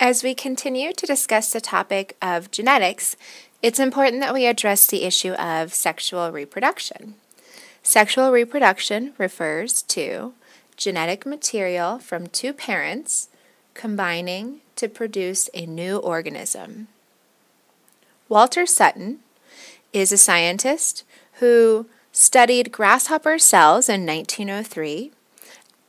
As we continue to discuss the topic of genetics, it's important that we address the issue of sexual reproduction. Sexual reproduction refers to genetic material from two parents combining to produce a new organism. Walter Sutton is a scientist who studied grasshopper cells in 1903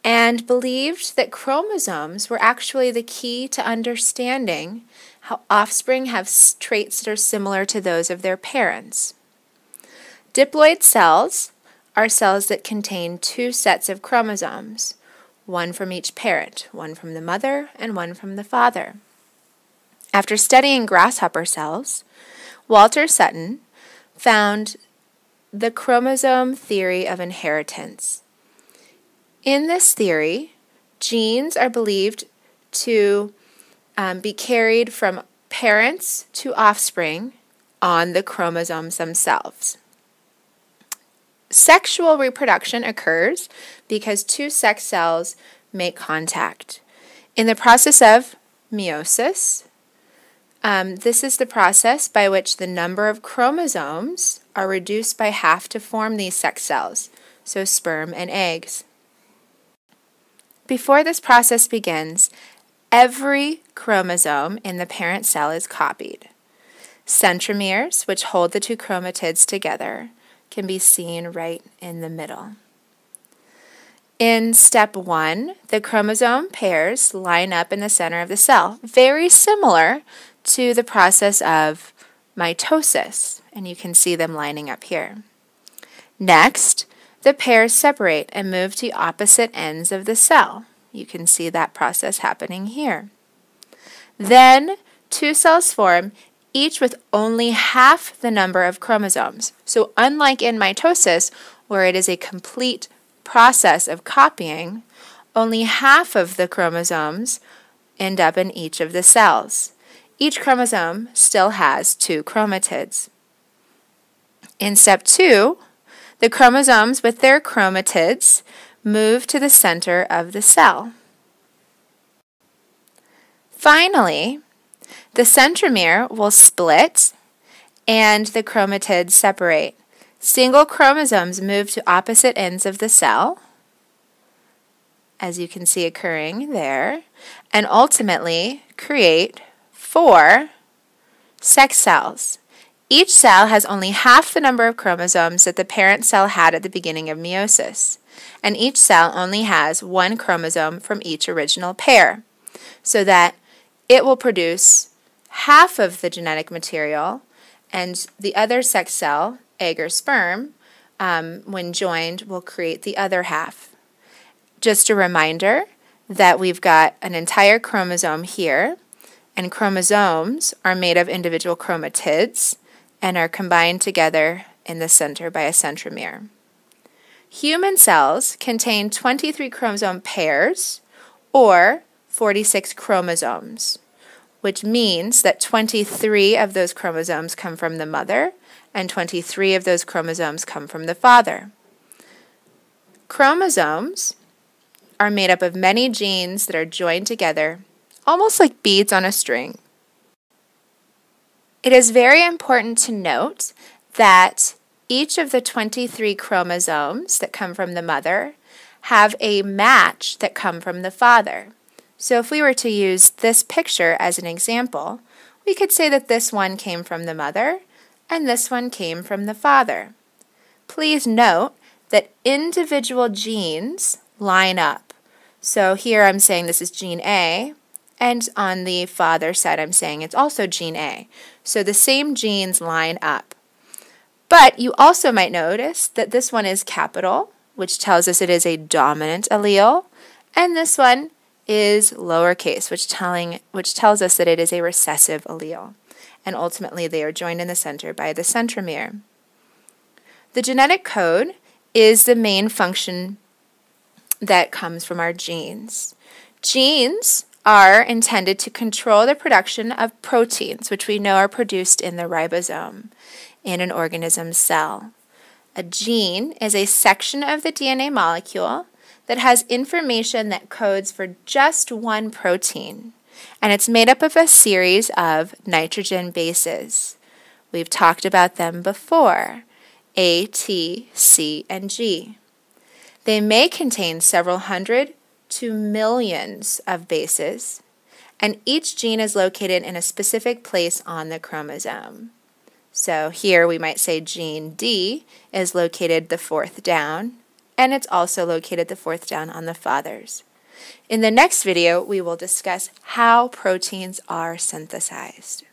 and believed that chromosomes were actually the key to understanding how offspring have traits that are similar to those of their parents. Diploid cells are cells that contain two sets of chromosomes, one from each parent, one from the mother and one from the father. After studying grasshopper cells, Walter Sutton found the chromosome theory of inheritance. In this theory, genes are believed to be carried from parents to offspring on the chromosomes themselves. Sexual reproduction occurs because two sex cells make contact. In the process of meiosis, this is the process by which the number of chromosomes are reduced by half to form these sex cells, so sperm and eggs. Before this process begins, every chromosome in the parent cell is copied. Centromeres, which hold the two chromatids together, can be seen right in the middle. In step 1, the chromosome pairs line up in the center of the cell, very similar to the process of mitosis, and you can see them lining up here. Next, the pairs separate and move to opposite ends of the cell. You can see that process happening here. Then, two cells form, each with only half the number of chromosomes. So unlike in mitosis, where it is a complete process of copying, only half of the chromosomes end up in each of the cells. Each chromosome still has two chromatids. In step 2, the chromosomes with their chromatids move to the center of the cell. Finally, the centromere will split and the chromatids separate. Single chromosomes move to opposite ends of the cell, as you can see occurring there, and ultimately create 4 sex cells. Each cell has only half the number of chromosomes that the parent cell had at the beginning of meiosis, and each cell only has 1 chromosome from each original pair, so that it will produce half of the genetic material, and the other sex cell, egg or sperm, when joined, will create the other half. Just a reminder that we've got an entire chromosome here, and chromosomes are made of individual chromatids and are combined together in the center by a centromere. Human cells contain 23 chromosome pairs, or 46 chromosomes, which means that 23 of those chromosomes come from the mother and 23 of those chromosomes come from the father. Chromosomes are made up of many genes that are joined together, almost like beads on a string. It is very important to note that each of the 23 chromosomes that come from the mother have a match that come from the father. So if we were to use this picture as an example, we could say that this one came from the mother and this one came from the father. Please note that individual genes line up. So here I'm saying this is gene A, and on the father side I'm saying it's also gene A. So the same genes line up. But you also might notice that this one is capital, which tells us it is a dominant allele, and this one is lowercase, which tells us that it is a recessive allele. And ultimately they are joined in the center by the centromere. The genetic code is the main function that comes from our genes. Genes are intended to control the production of proteins, which we know are produced in the ribosome in an organism's cell. A gene is a section of the DNA molecule that has information that codes for just one protein. and it's made up of a series of nitrogen bases. We've talked about them before, A, T, C, and G. They may contain several hundred to millions of bases, and each gene is located in a specific place on the chromosome. So here we might say gene D is located the fourth down, and it's also located the fourth down on the father's. In the next video, we will discuss how proteins are synthesized.